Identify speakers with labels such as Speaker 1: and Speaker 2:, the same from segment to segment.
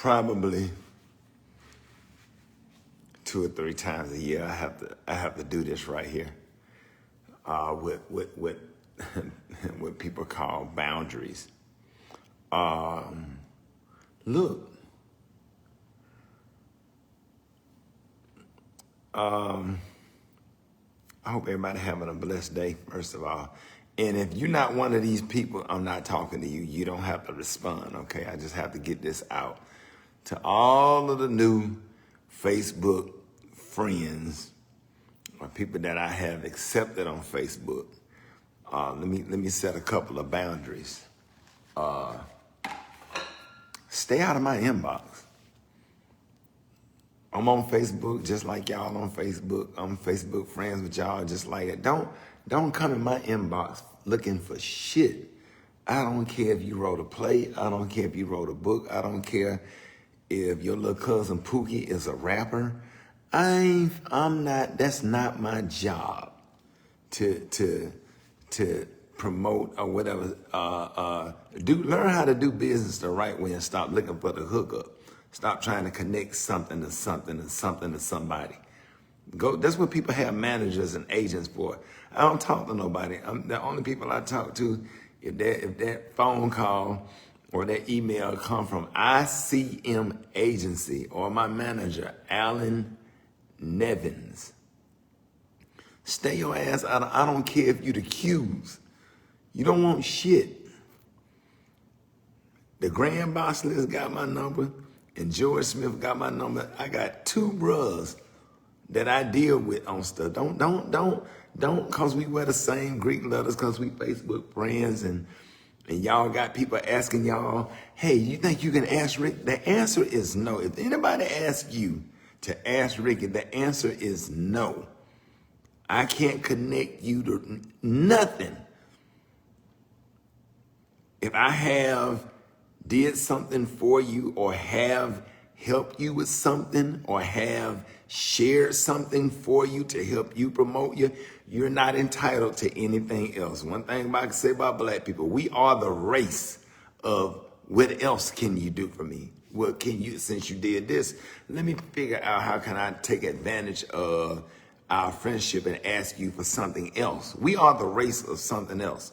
Speaker 1: probably 2 or 3 times a year. I have to do this right here. With what people call boundaries. Look. I hope everybody having a blessed day, first of all. And if you're not one of these people, I'm not talking to you. You don't have to respond, okay? I just have to get this out to all of the new Facebook friends or people that I have accepted on Facebook. Let me set a couple of boundaries. Stay out of my inbox. I'm on Facebook just like y'all on Facebook. I'm Facebook friends with y'all just like it. Don't come in my inbox looking for shit. I don't care if you wrote a play. I don't care if you wrote a book. I don't care if your little cousin Pookie is a rapper. I'm not, that's not my job to promote or whatever. Learn how to do business the right way and stop looking for the hookup. Stop trying to connect something to something and something to somebody. That's what people have managers and agents for. I don't talk to nobody. The only people I talk to, if that phone call or that email come from ICM Agency or my manager, Alan Nevins. Stay your ass out of, I don't care if you the Qs. You don't want shit. The Grand Boss List got my number and George Smith got my number. I got 2 bros that I deal with on stuff. Don't, cause we wear the same Greek letters, cause we Facebook friends and y'all got people asking y'all, hey, you think you can ask Rick? The answer is no. If anybody asks you to ask Ricky, the answer is no. I can't connect you to nothing. If I have did something for you or have helped you with something or have shared something for you to help you promote you, you're not entitled to anything else. One thing I can say about black people, we are the race of what else can you do for me? What can you, since you did this, let me figure out how can I take advantage of our friendship and ask you for something else. We are the race of something else.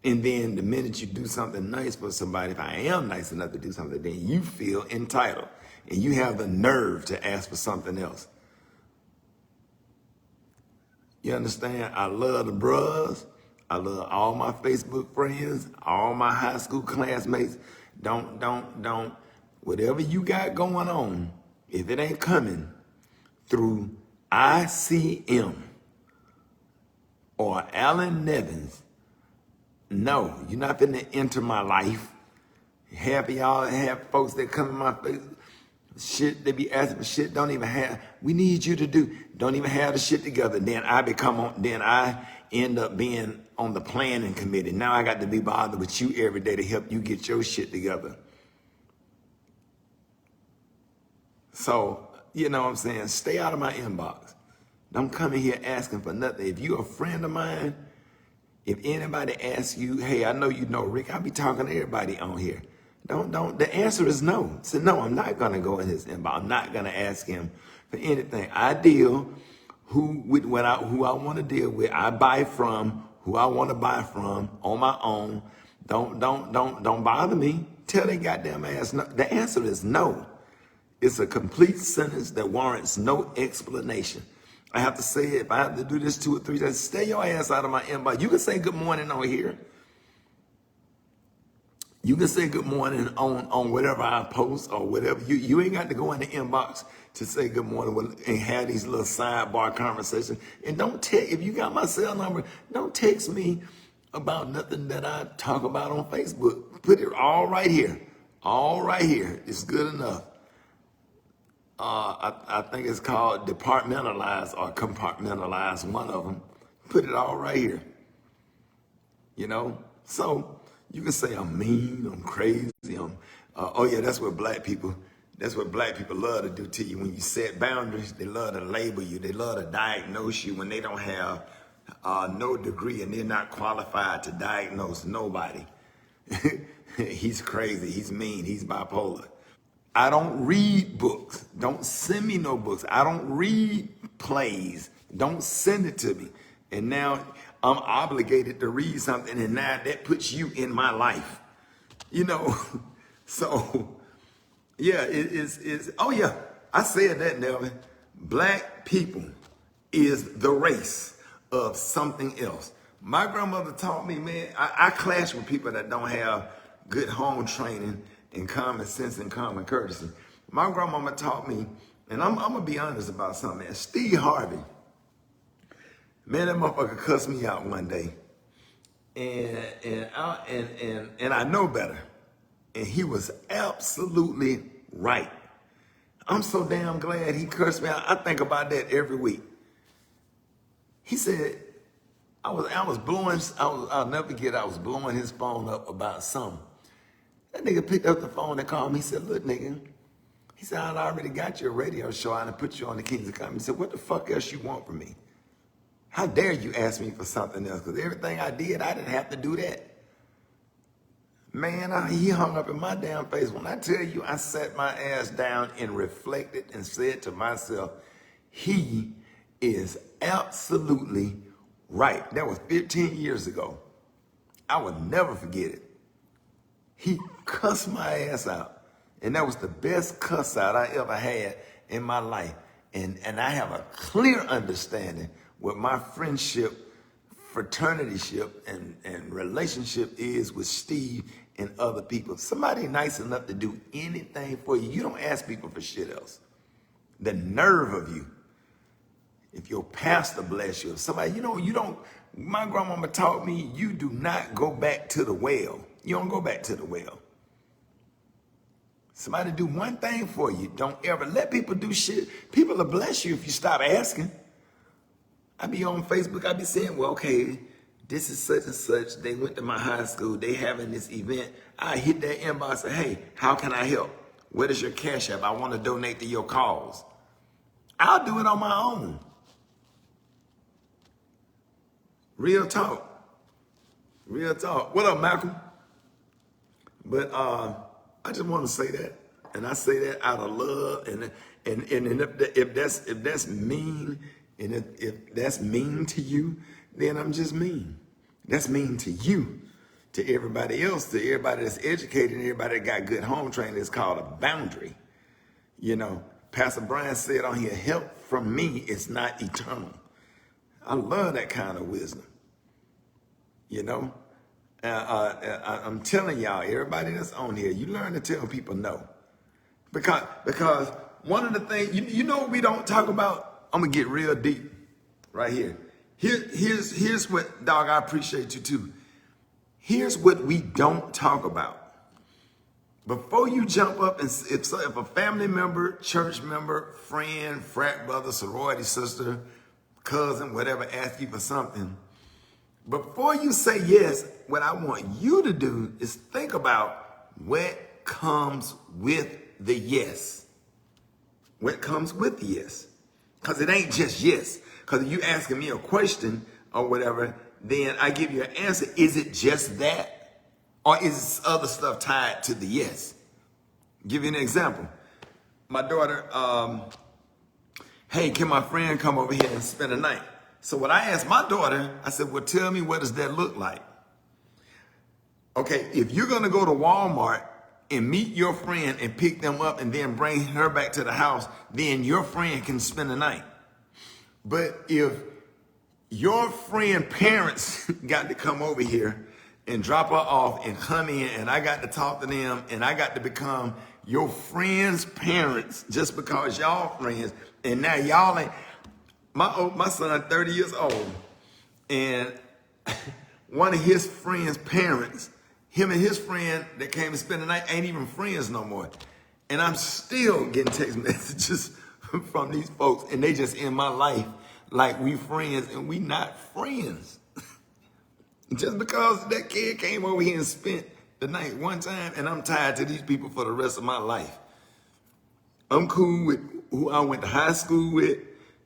Speaker 1: And then the minute you do something nice for somebody, if I am nice enough to do something, then you feel entitled and you have the nerve to ask for something else. You understand? I love the bros. I love all my Facebook friends, all my high school classmates. Don't, whatever you got going on, if it ain't coming through ICM or Alan Nevins, no, you're not finna enter my life. Half of y'all have folks that come in my face, shit, they be asking for shit, don't even have, we need you to do, don't even have the shit together. Then I end up being on the planning committee. Now I got to be bothered with you every day to help you get your shit together. So, you know what I'm saying? Stay out of my inbox. Don't come in here asking for nothing. If you're a friend of mine, if anybody asks you, hey, I know you know Rick, I be talking to everybody on here. The answer is no. So no, I'm not gonna go in his inbox. I'm not gonna ask him for anything. I deal who I wanna deal with. I buy from who I wanna buy from on my own. Don't bother me. Tell their goddamn ass no. The answer is no. It's a complete sentence that warrants no explanation. I have to say it. If I have to do this 2 or 3 times, stay your ass out of my inbox. You can say good morning on here. You can say good morning on whatever I post or whatever. You ain't got to go in the inbox to say good morning and have these little sidebar conversations. And don't text, if you got my cell number, don't text me about nothing that I talk about on Facebook. Put it all right here. All right here. It's good enough. I think it's called departmentalize or compartmentalize, one of them. Put it all right here. You know? So you can say I'm mean, I'm crazy, oh yeah, that's what black people love to do to you. When you set boundaries, they love to label you. They love to diagnose you when they don't have no degree and they're not qualified to diagnose nobody. He's crazy, he's mean, he's bipolar. I don't read books. Don't send me no books. I don't read plays. Don't send it to me. And now I'm obligated to read something, and now that puts you in my life. You know, so yeah, oh yeah, I said that, Nelvin. Black people is the race of something else. My grandmother taught me, man, I clash with people that don't have good home training and common sense and common courtesy. My grandmama taught me, and I'm gonna be honest about something, man. Steve Harvey, man, that motherfucker cussed me out one day. And I know better. And he was absolutely right. I'm so damn glad he cursed me out. I think about that every week. He said, I'll never forget, I was blowing his phone up about something. That nigga picked up the phone and called me. He said, look, nigga, he said, I already got your radio show. I done put you on the Kings of Comedy. He said, what the fuck else you want from me? How dare you ask me for something else? Because everything I did, I didn't have to do that. Man, he hung up in my damn face. When I tell you, I sat my ass down and reflected and said to myself, he is absolutely right. That was 15 years ago. I would never forget it. He cussed my ass out. And that was the best cuss out I ever had in my life. And I have a clear understanding what my friendship, fraternityship, and relationship is with Steve and other people. Somebody nice enough to do anything for you. You don't ask people for shit else. The nerve of you. If your pastor bless you, if somebody, you don't, my grandmama taught me, you do not go back to the well. You don't go back to the well. Somebody do one thing for you. Don't ever let people do shit. People will bless you if you stop asking. I be on Facebook, I be saying, well, okay, this is such and such. They went to my high school. They having this event. I hit that inbox and say, hey, how can I help? What is your cash app? I want to donate to your cause. I'll do it on my own. Real talk. Real talk. What up, Malcolm? But I just want to say that. And I say that out of love. And if that's mean, and if that's mean to you, then I'm just mean. That's mean to you. To everybody else, to everybody that's educated, and everybody that got good home training, it's called a boundary. You know, Pastor Brian said on here, help from me is not eternal. I love that kind of wisdom. You know, I'm telling y'all, everybody that's on here, you learn to tell people no. Because one of the things, you know what we don't talk about? I'm going to get real deep right here. Here's what, dog, I appreciate you too. Here's what we don't talk about. Before you jump up and if a family member, church member, friend, frat brother, sorority sister, cousin, whatever, ask you for something, before you say yes, what I want you to do is think about what comes with the yes. What comes with the yes? Because it ain't just yes. Because if you asking me a question or whatever, then I give you an answer. Is it just that? Or is other stuff tied to the yes? Give you an example. My daughter, hey, can my friend come over here and spend a night? So when I asked my daughter, I said, well, tell me, what does that look like? Okay, if you're going to go to Walmart and meet your friend and pick them up and then bring her back to the house, then your friend can spend the night. But if your friend parents got to come over here and drop her off and come in and I got to talk to them and I got to become your friend's parents just because y'all friends, and now y'all ain't, my son 30 years old, and one of his friend's parents, him and his friend that came to spend the night ain't even friends no more. And I'm still getting text messages from these folks, and they just in my life like we friends, and we not friends. Just because that kid came over here and spent the night one time, and I'm tied to these people for the rest of my life. I'm cool with who I went to high school with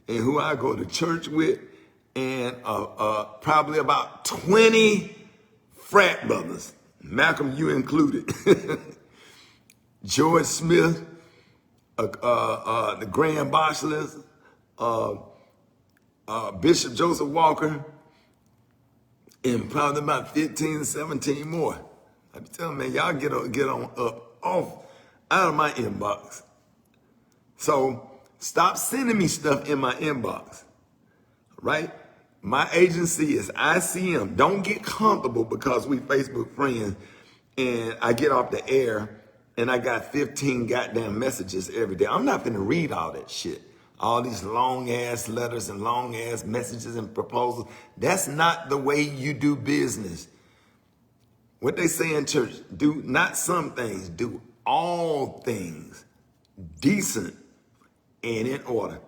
Speaker 1: and who I go to church with, and probably about 20 frat brothers, Malcolm, you included. George Smith, the Grand Bachelors, Bishop Joseph Walker, and probably about 15, 17 more. I be telling man, y'all get on up off out of my inbox. So stop sending me stuff in my inbox, right? My agency is ICM. Don't get comfortable because we Facebook friends and I get off the air and I got 15 goddamn messages every day. I'm not gonna read all that shit. All these long ass letters and long ass messages and proposals. That's not the way you do business. What they say in church, do not some things, do all things decent and in order.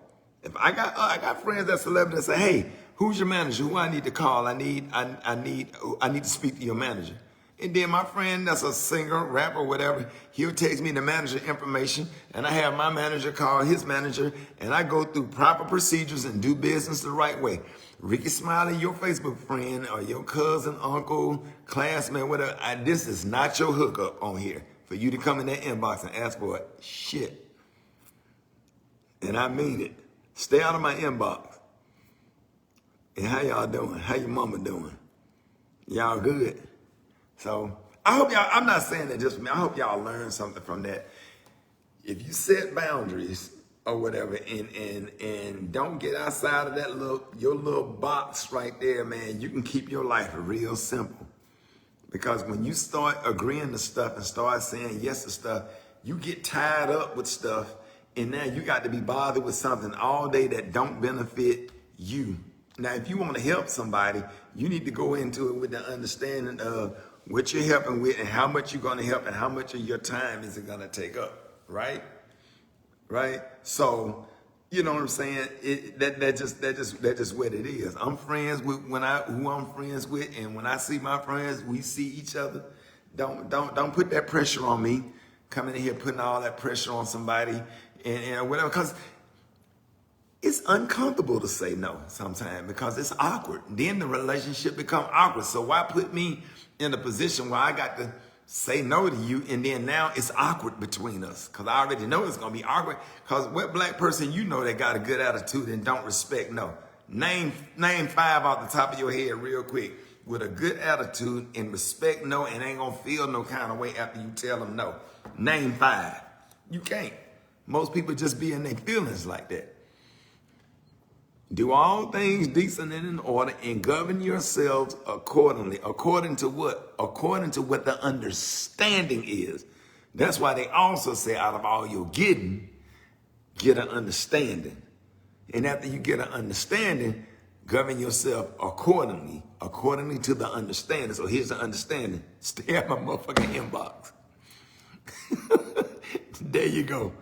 Speaker 1: If I got friends that celebrities that say, hey, who's your manager? Who I need to call? I need to speak to your manager. And then my friend that's a singer, rapper, whatever, he'll text me the manager information, and I have my manager call his manager, and I go through proper procedures and do business the right way. Rickey Smiley, your Facebook friend, or your cousin, uncle, classmate, whatever, this is not your hookup on here for you to come in that inbox and ask for it. Shit. And I mean it. Stay out of my inbox. And how y'all doing? How your mama doing? Y'all good? So I hope y'all, I'm not saying that just for me, I hope y'all learn something from that. If you set boundaries or whatever and don't get outside of that your little box right there, man, you can keep your life real simple. Because when you start agreeing to stuff and start saying yes to stuff, you get tied up with stuff, and now you got to be bothered with something all day that don't benefit you. Now, if you want to help somebody, you need to go into it with the understanding of what you're helping with and how much you're going to help and how much of your time is it going to take up, right? Right? So, you know what I'm saying? That's just what it is. I'm friends with who I'm friends with, and when I see my friends, we see each other. Don't put that pressure on me. Coming in here putting all that pressure on somebody and whatever, because it's uncomfortable to say no sometimes because it's awkward. Then the relationship become awkward. So why put me in a position where I got to say no to you and then now it's awkward between us? Because I already know it's going to be awkward. Because what black person you know that got a good attitude and don't respect no? Name 5 off the top of your head real quick with a good attitude and respect no and ain't going to feel no kind of way after you tell them no. Name 5. You can't. Most people just be in their feelings like that. Do all things decent and in order and govern yourselves accordingly. According to what? According to what the understanding is. That's why they also say out of all you're getting, get an understanding. And after you get an understanding, govern yourself accordingly to the understanding. So here's the understanding. Stay out my motherfucking inbox. There you go.